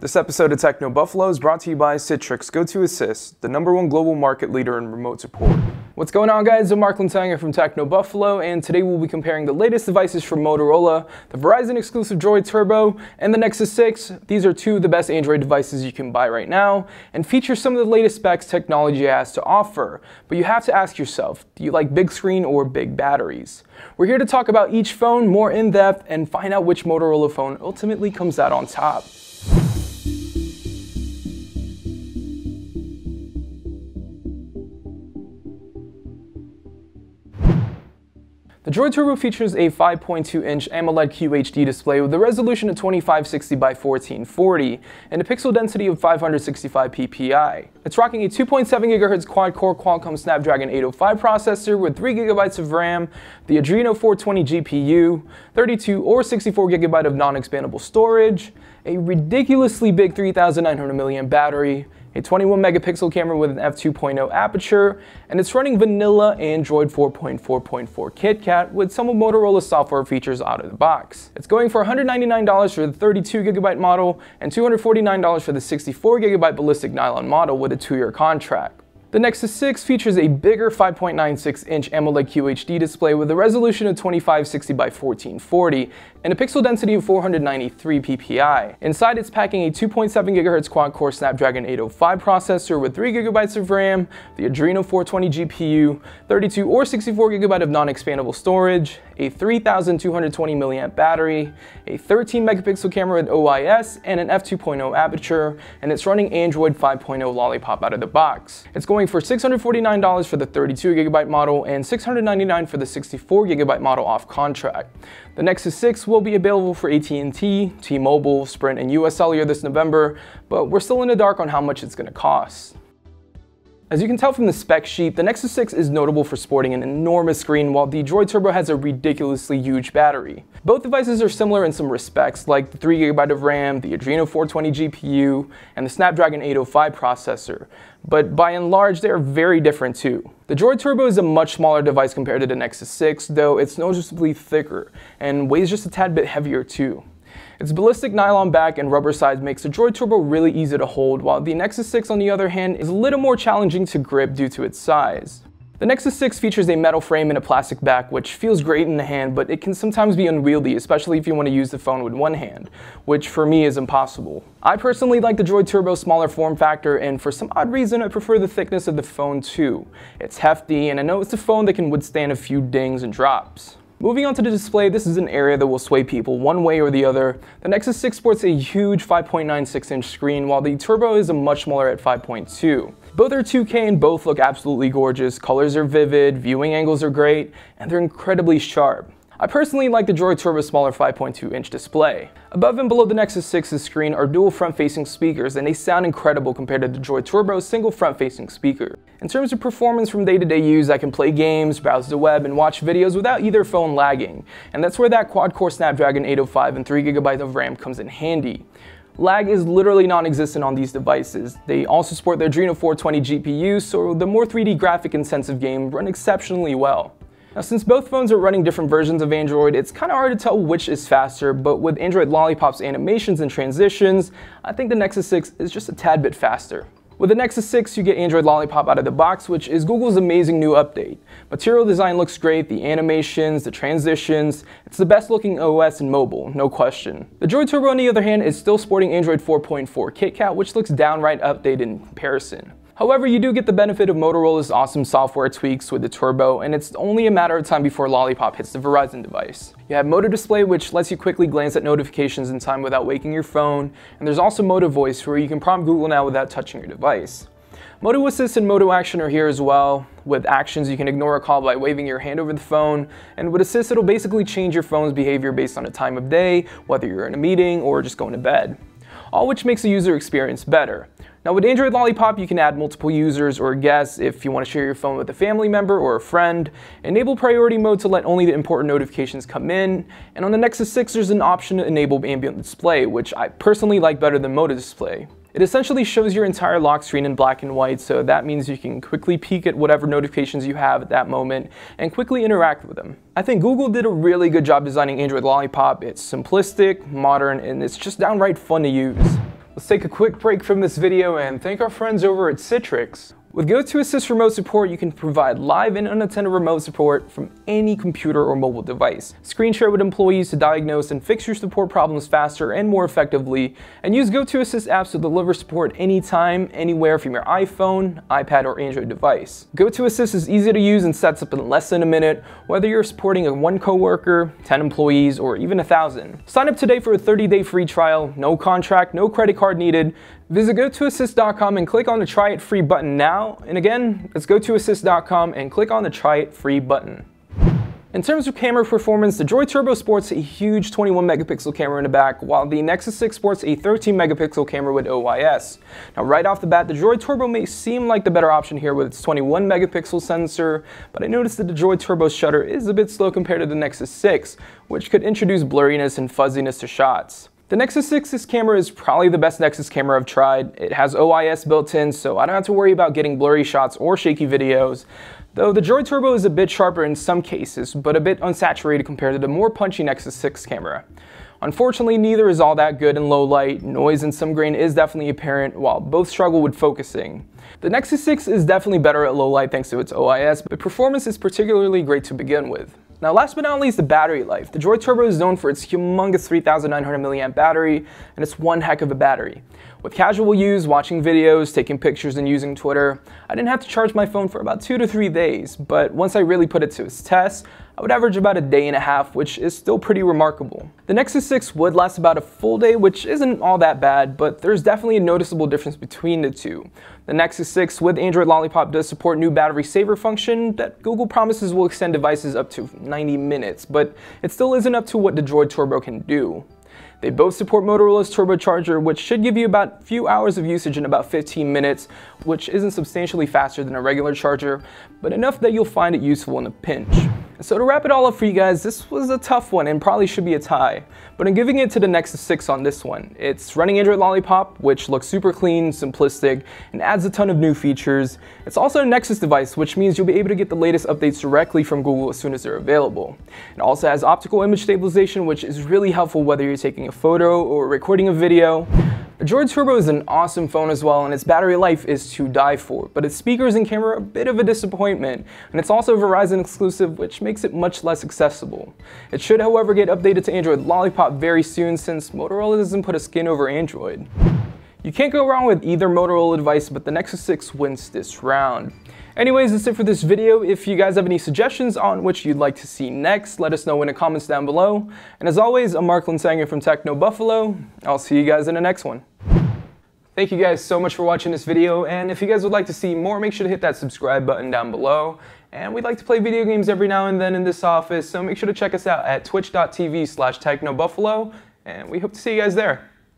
This episode of Techno Buffalo is brought to you by Citrix Go2Assist, the #1 global market leader in remote support. What's going on, guys? I'm Mark Lintanger from Techno Buffalo, and today we'll be comparing the latest devices from Motorola, the Verizon exclusive Droid Turbo, and the Nexus 6. These are two of the best Android devices you can buy right now, and feature some of the latest specs technology has to offer. But you have to ask yourself, do you like big screen or big batteries? We're here to talk about each phone more in depth and find out which Motorola phone ultimately comes out on top. The Droid Turbo features a 5.2-inch AMOLED QHD display with a resolution of 2560 by 1440 and a pixel density of 565 ppi. It's rocking a 2.7 GHz quad-core Qualcomm Snapdragon 805 processor with 3 GB of RAM, the Adreno 420 GPU, 32 or 64 GB of non-expandable storage, a ridiculously big 3900 mAh battery, a 21 megapixel camera with an f2.0 aperture, and it's running vanilla Android 4.4.4 KitKat with some of Motorola's software features out of the box. It's going for $199 for the 32 GB model and $249 for the 64 GB ballistic nylon model with a 2-year contract. The Nexus 6 features a bigger 5.96-inch AMOLED QHD display with a resolution of 2560 by 1440 and a pixel density of 493 ppi. Inside, it's packing a 2.7 GHz quad-core Snapdragon 805 processor with 3 GB of RAM, the Adreno 420 GPU, 32 or 64 GB of non-expandable storage, a 3220 mAh battery, a 13 megapixel camera with OIS, and an f2.0 aperture, and it's running Android 5.0 Lollipop out of the box. It's going for $649 for the 32 GB model and $699 for the 64 GB model off contract. The Nexus 6 will be available for AT&T, T-Mobile, Sprint, and US Cellular this November, but we're still in the dark on how much it's going to cost. As you can tell from the spec sheet, the Nexus 6 is notable for sporting an enormous screen, while the Droid Turbo has a ridiculously huge battery. Both devices are similar in some respects, like the 3 GB of RAM, the Adreno 420 GPU, and the Snapdragon 805 processor, but by and large they are very different too. The Droid Turbo is a much smaller device compared to the Nexus 6, though it's noticeably thicker, and weighs just a tad bit heavier too. Its ballistic nylon back and rubber sides makes the Droid Turbo really easy to hold, while the Nexus 6 on the other hand is a little more challenging to grip due to its size. The Nexus 6 features a metal frame and a plastic back, which feels great in the hand, but it can sometimes be unwieldy, especially if you want to use the phone with one hand, which for me is impossible. I personally like the Droid Turbo's smaller form factor, and for some odd reason I prefer the thickness of the phone too. It's hefty, and I know it's a phone that can withstand a few dings and drops. Moving on to the display, this is an area that will sway people one way or the other. The Nexus 6 sports a huge 5.96-inch screen, while the Turbo is a much smaller at 5.2. Both are 2K and both look absolutely gorgeous. Colors are vivid, viewing angles are great, and they're incredibly sharp. I personally like the Droid Turbo's smaller 5.2-inch display. Above and below the Nexus 6's screen are dual front-facing speakers, and they sound incredible compared to the Droid Turbo's single front-facing speaker. In terms of performance from day-to-day use, I can play games, browse the web, and watch videos without either phone lagging, and that's where that quad-core Snapdragon 805 and 3 GB of RAM comes in handy. Lag is literally non-existent on these devices. They also support the Adreno 420 GPU, so the more 3D graphic-intensive games run exceptionally well. Now, since both phones are running different versions of Android, it's kind of hard to tell which is faster, but with Android Lollipop's animations and transitions, I think the Nexus 6 is just a tad bit faster. With the Nexus 6, you get Android Lollipop out of the box, which is Google's amazing new update. Material design looks great, the animations, the transitions, it's the best looking OS in mobile, no question. The Droid Turbo, on the other hand, is still sporting Android 4.4 KitKat, which looks downright outdated in comparison. However, you do get the benefit of Motorola's awesome software tweaks with the Turbo, and it's only a matter of time before Lollipop hits the Verizon device. You have Moto Display, which lets you quickly glance at notifications in time without waking your phone, and there's also Moto Voice, where you can prompt Google Now without touching your device. Moto Assist and Moto Action are here as well. With Actions, you can ignore a call by waving your hand over the phone, and with Assist, it'll basically change your phone's behavior based on the time of day, whether you're in a meeting or just going to bed. All which makes the user experience better. Now, with Android Lollipop, you can add multiple users or guests if you want to share your phone with a family member or a friend, enable priority mode to let only the important notifications come in, and on the Nexus 6 there's an option to enable ambient display, which I personally like better than Moto Display. It essentially shows your entire lock screen in black and white, so that means you can quickly peek at whatever notifications you have at that moment and quickly interact with them. I think Google did a really good job designing Android Lollipop. It's simplistic, modern, and it's just downright fun to use. Let's take a quick break from this video and thank our friends over at Citrix. With Go-To-Assist remote support, you can provide live and unattended remote support from any computer or mobile device. Screen share with employees to diagnose and fix your support problems faster and more effectively, and use Go-To-Assist apps to deliver support anytime, anywhere from your iPhone, iPad, or Android device. Go-To-Assist is easy to use and sets up in less than a minute, whether you're supporting one coworker, 10 employees, or even 1,000. Sign up today for a 30-day free trial, no contract, no credit card needed. Visit GoToAssist.com and click on the Try It Free button now. And again, it's GoToAssist.com and click on the Try It Free button. In terms of camera performance, the Droid Turbo sports a huge 21 megapixel camera in the back, while the Nexus 6 sports a 13 megapixel camera with OIS. Now right off the bat, the Droid Turbo may seem like the better option here with its 21 megapixel sensor, but I noticed that the Droid Turbo's shutter is a bit slow compared to the Nexus 6, which could introduce blurriness and fuzziness to shots. The Nexus 6's camera is probably the best Nexus camera I've tried. It has OIS built in, so I don't have to worry about getting blurry shots or shaky videos. Though the Droid Turbo is a bit sharper in some cases, but a bit unsaturated compared to the more punchy Nexus 6 camera. Unfortunately, neither is all that good in low light. Noise and some grain is definitely apparent, while both struggle with focusing. The Nexus 6 is definitely better at low light thanks to its OIS, but performance is particularly great to begin with. Now last but not least, the battery life. The Droid Turbo is known for its humongous 3,900 mAh battery, and it's one heck of a battery. With casual use, watching videos, taking pictures, and using Twitter, I didn't have to charge my phone for about 2 to 3 days, but once I really put it to its test, I would average about a day and a half, which is still pretty remarkable. The Nexus 6 would last about a full day, which isn't all that bad, but there's definitely a noticeable difference between the two. The Nexus 6 with Android Lollipop does support new battery saver function that Google promises will extend devices up to 90 minutes, but it still isn't up to what the Droid Turbo can do. They both support Motorola's turbocharger, which should give you about a few hours of usage in about 15 minutes, which isn't substantially faster than a regular charger, but enough that you'll find it useful in a pinch. So to wrap it all up for you guys, this was a tough one and probably should be a tie, but I'm giving it to the Nexus 6 on this one. It's running Android Lollipop, which looks super clean, simplistic, and adds a ton of new features. It's also a Nexus device, which means you'll be able to get the latest updates directly from Google as soon as they're available. It also has optical image stabilization, which is really helpful whether you're taking a photo or recording a video. The Droid Turbo is an awesome phone as well, and its battery life is to die for, but its speakers and camera are a bit of a disappointment, and it's also Verizon exclusive, which makes it much less accessible. It should, however, get updated to Android Lollipop very soon since Motorola doesn't put a skin over Android. You can't go wrong with either Motorola device, but the Nexus 6 wins this round. Anyways, that's it for this video. If you guys have any suggestions on which you'd like to see next, let us know in the comments down below. And as always, I'm Mark Linsanger from Techno Buffalo. I'll see you guys in the next one. Thank you guys so much for watching this video, and if you guys would like to see more, make sure to hit that subscribe button down below. And we'd like to play video games every now and then in this office, so make sure to check us out at twitch.tv/technobuffalo, and we hope to see you guys there.